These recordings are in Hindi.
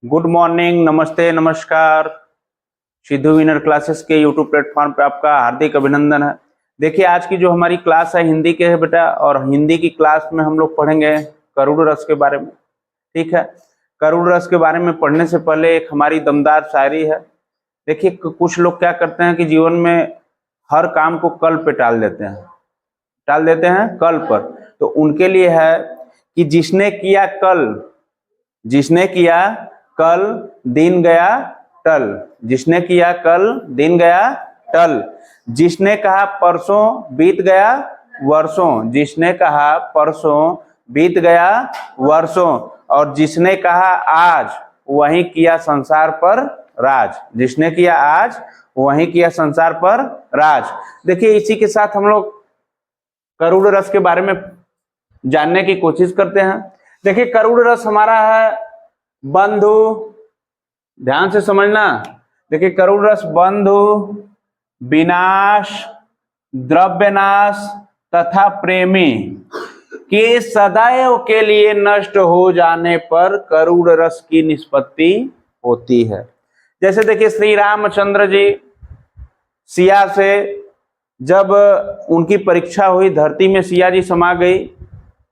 गुड मॉर्निंग, नमस्ते, नमस्कार। सिद्धू विनर क्लासेस के यूट्यूब प्लेटफॉर्म पे आपका हार्दिक अभिनंदन है। देखिए, आज की जो हमारी क्लास है हिंदी के है बेटा, और हिंदी की क्लास में हम लोग पढ़ेंगे करूड़ रस के बारे में। ठीक है, करूड़ रस के बारे में पढ़ने से पहले एक हमारी दमदार शायरी है। देखिए, कुछ लोग क्या करते हैं कि जीवन में हर काम को कल पे टाल देते हैं कल पर। तो उनके लिए है कि जिसने किया कल दिन गया टल, जिसने किया कल दिन गया टल, जिसने कहा परसों बीत गया वर्षों, जिसने कहा परसों बीत गया वर्षों, और जिसने कहा आज वही किया संसार पर राज, जिसने किया आज वही किया संसार पर राज। देखिए, इसी के साथ हम लोग करूड़ रस के बारे में जानने की कोशिश करते हैं। देखिए, करूड़ रस हमारा है बंधु, ध्यान से समझना। देखिए, करूड़ रस बंधु, विनाश, द्रव्यनाश तथा प्रेमी के सदैव के लिए नष्ट हो जाने पर करूड़ रस की निष्पत्ति होती है। जैसे देखिए, श्री रामचंद्र जी सिया से जब उनकी परीक्षा हुई, धरती में सिया जी समा गई,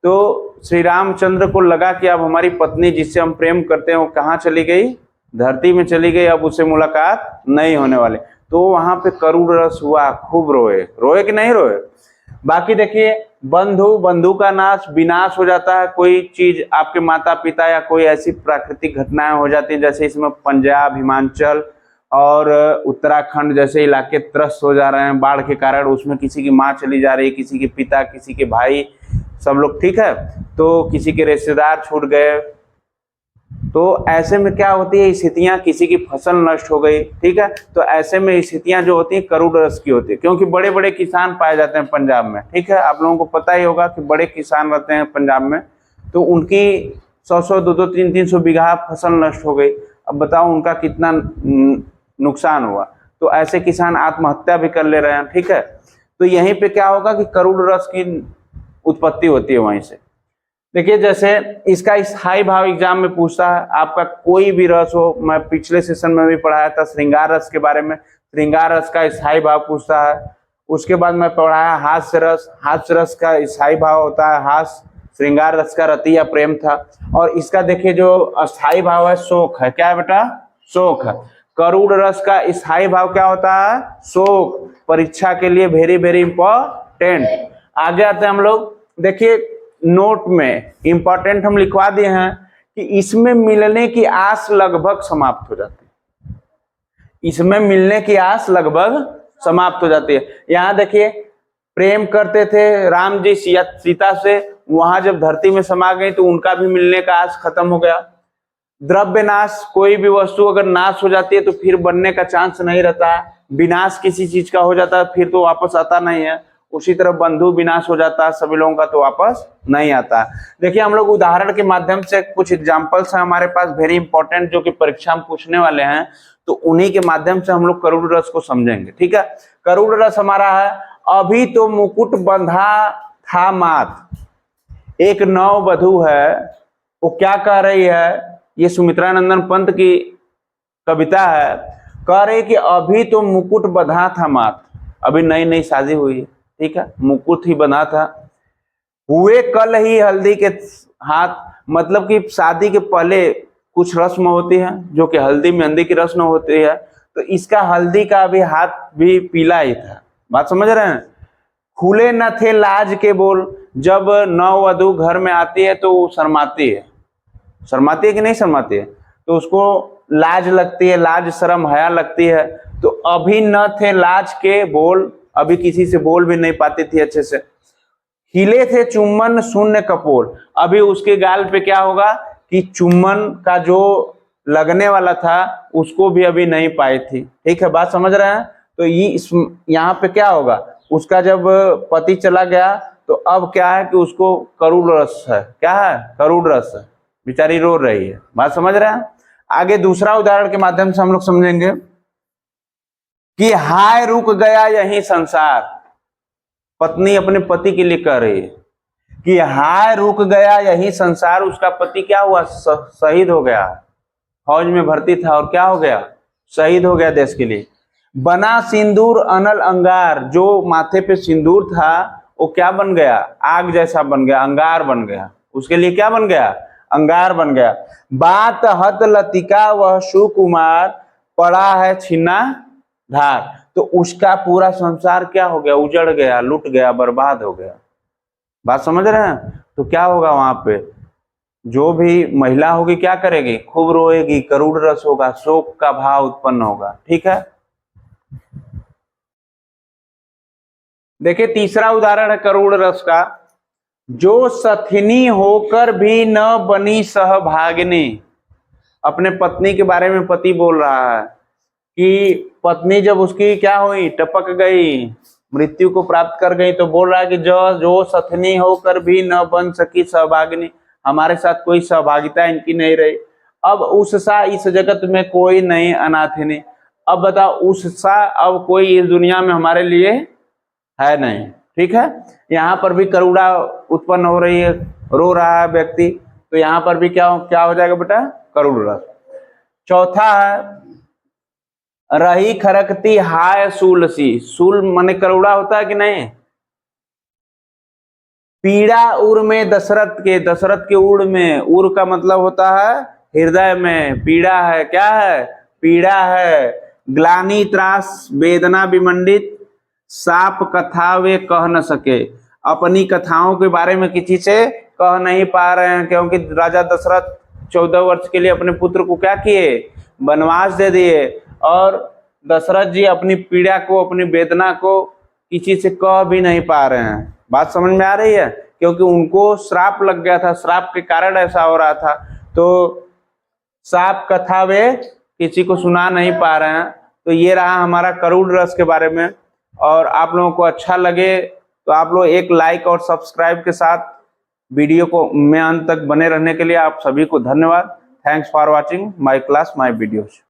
तो श्री रामचंद्र को लगा कि अब हमारी पत्नी जिससे हम प्रेम करते हैं वो कहाँ चली गई, धरती में चली गई, अब उससे मुलाकात नहीं होने वाले। तो वहां पे करूड़ रस हुआ, खूब रोए कि नहीं रोए। बाकी देखिए, बंधु का नाश, विनाश हो जाता है। कोई चीज आपके माता पिता या कोई ऐसी प्राकृतिक घटनाएं हो जाती है, जैसे इसमें पंजाब, हिमाचल और उत्तराखंड जैसे इलाके त्रस्त हो जा रहे हैं बाढ़ के कारण। उसमें किसी की माँ चली जा रही है, किसी के पिता, किसी के भाई, सब लोग, ठीक है, तो किसी के रिश्तेदार छूट गए। तो ऐसे में क्या होती है, स्थितियां, किसी की फसल नष्ट हो गई, ठीक है, तो ऐसे में स्थितियां जो होती है करूड़ रस की होती है, क्योंकि बड़े बड़े किसान पाए जाते हैं पंजाब में। ठीक है, आप लोगों को पता ही होगा कि बड़े किसान रहते हैं पंजाब में, तो उनकी 100-100, 200, 300 बीघा फसल नष्ट हो गई। अब बताओ उनका कितना नुकसान हुआ। तो ऐसे किसान आत्महत्या भी कर ले रहे हैं। ठीक है, तो यहीं पे क्या होगा कि करूड़ रस की उत्पत्ति होती है वहीं से। देखिए, जैसे इसका स्थायी भाव एग्जाम में पूछता है, आपका कोई भी रस हो, मैं पिछले सेशन में भी पढ़ाया था श्रृंगार रस के बारे में, श्रृंगार रस का स्थायी भाव पूछता है। उसके बाद मैं पढ़ाया हास्य रस, हास्य रस का स्थायी भाव होता है हास्य, श्रृंगार रस का रति या प्रेम था। और इसका देखिए जो अस्थायी भाव है शोक है। क्या है बेटा? शोक है। करूड़ रस का स्थायी भाव क्या होता है? शोक। परीक्षा के लिए वेरी वेरी इंपॉर्टेंट। आगे आते हैं हम लोग। देखिए, नोट में इंपॉर्टेंट हम लिखवा दिए हैं कि इसमें मिलने की आस लगभग समाप्त हो जाती है। इसमें मिलने की आस लगभग समाप्त हो जाती है। यहां देखिए, प्रेम करते थे राम जी सीता से, वहां जब धरती में समा गई तो उनका भी मिलने का आस खत्म हो गया। द्रव्य नाश, कोई भी वस्तु अगर नाश हो जाती है तो फिर बनने का चांस नहीं रहता है। विनाश किसी चीज का हो जाता है फिर तो वापस आता नहीं है। उसी तरह बंधु विनाश हो जाता है सभी लोगों का, तो वापस नहीं आता। देखिए, हम लोग उदाहरण के माध्यम से कुछ एग्जांपल्स हैं हमारे पास वेरी इंपॉर्टेंट, जो कि परीक्षा में पूछने वाले हैं, तो उन्हीं के माध्यम से हम लोग करूड़ रस को समझेंगे। ठीक है, करूड़ रस हमारा है, अभी तो मुकुट बंधा था मात। एक नव वधू है, वो क्या कह रही है, ये सुमित्रा नंदन पंत की कविता है, कह रही कि अभी तो मुकुट बंधा था मात, अभी नई नई शादी हुई है, ठीक है, मुकुट ही बना था, हुए कल ही हल्दी के हाथ, मतलब कि शादी के पहले कुछ रस्म होती है जो कि हल्दी मेहंदी की रस्म होती है, तो इसका हल्दी का भी हाथ भी पीला ही था। बात समझ रहे हैं? खुले न थे लाज के बोल, जब नववधू घर में आती है तो वो शर्माती है कि नहीं शर्माती है, तो उसको लाज लगती है, लाज शर्म हया लगती है। तो अभी न थे लाज के बोल, अभी किसी से बोल भी नहीं पाती थी अच्छे से। हिले थे चुम्बन शून्य कपोल, अभी उसके गाल पे क्या होगा कि चुम्बन का जो लगने वाला था उसको भी अभी नहीं पाई थी। ठीक है, बात समझ रहे हैं? तो ये यहाँ पे क्या होगा, उसका जब पति चला गया तो अब क्या है कि उसको करूड़ रस है। क्या है? करूड़ रस है, बेचारी रो रही है। बात समझ रहे हैं? आगे दूसरा उदाहरण के माध्यम से हम लोग समझेंगे कि हाय रुक गया यही संसार। पत्नी अपने पति के लिए कह रही है कि हाय रुक गया यही संसार। उसका पति क्या हुआ? शहीद हो गया। फौज में भर्ती था और क्या हो गया, शहीद हो गया देश के लिए। बना सिंदूर अनल अंगार, जो माथे पे सिंदूर था वो क्या बन गया, आग जैसा बन गया, अंगार बन गया, उसके लिए क्या बन गया, अंगार बन गया। बात हत लतिका वह सुकुमार, पड़ा है छिन्ना धार, तो उसका पूरा संसार क्या हो गया, उजड़ गया, लुट गया, बर्बाद हो गया। बात समझ रहे हैं। तो क्या होगा वहां पे, जो भी महिला होगी क्या करेगी, खूब रोएगी, करुण रस होगा, शोक का भाव उत्पन्न होगा। ठीक है, देखिए तीसरा उदाहरण है करुण रस का। जो सथिनी होकर भी न बनी सहभागिनी, अपने पत्नी के बारे में पति बोल रहा है कि पत्नी जब उसकी क्या हुई, टपक गई, मृत्यु को प्राप्त कर गई, तो बोल रहा है कि जो सथनी होकर भी न बन सकी सहभागिनी, हमारे साथ कोई सहभागिता इनकी नहीं रही। अब उससा इस जगत में कोई नहीं अनाथिनी, अब बताओ उससा अब कोई इस दुनिया में हमारे लिए है नहीं। ठीक है, यहाँ पर भी करुणा उत्पन्न हो रही है, रो रहा है व्यक्ति, तो यहाँ पर भी क्या हो जाएगा बेटा, करुण रस। चौथा है रही खरकती हाय सूल सी, सूल माने करुणा होता है कि नहीं। पीड़ा उर में दशरथ के उड़ में, उर का मतलब होता है हृदय में, पीड़ा है, क्या है, पीड़ा है। ग्लानि त्रास वेदना विमंडित, साप कथा वे कह न सके, अपनी कथाओं के बारे में किसी से कह नहीं पा रहे हैं, क्योंकि राजा दशरथ 14 वर्ष के लिए अपने पुत्र को क्या किए, वनवास दे दिए, और दशरथ जी अपनी पीड़ा को, अपनी वेदना को किसी से कह भी नहीं पा रहे हैं। बात समझ में आ रही है, क्योंकि उनको श्राप लग गया था, श्राप के कारण ऐसा हो रहा था, तो साप कथा वे किसी को सुना नहीं पा रहे हैं। तो ये रहा हमारा करुण रस के बारे में, और आप लोगों को अच्छा लगे तो आप लोग एक लाइक और सब्सक्राइब के साथ वीडियो को में अंत तक बने रहने के लिए आप सभी को धन्यवाद। Thanks for watching my class my videos.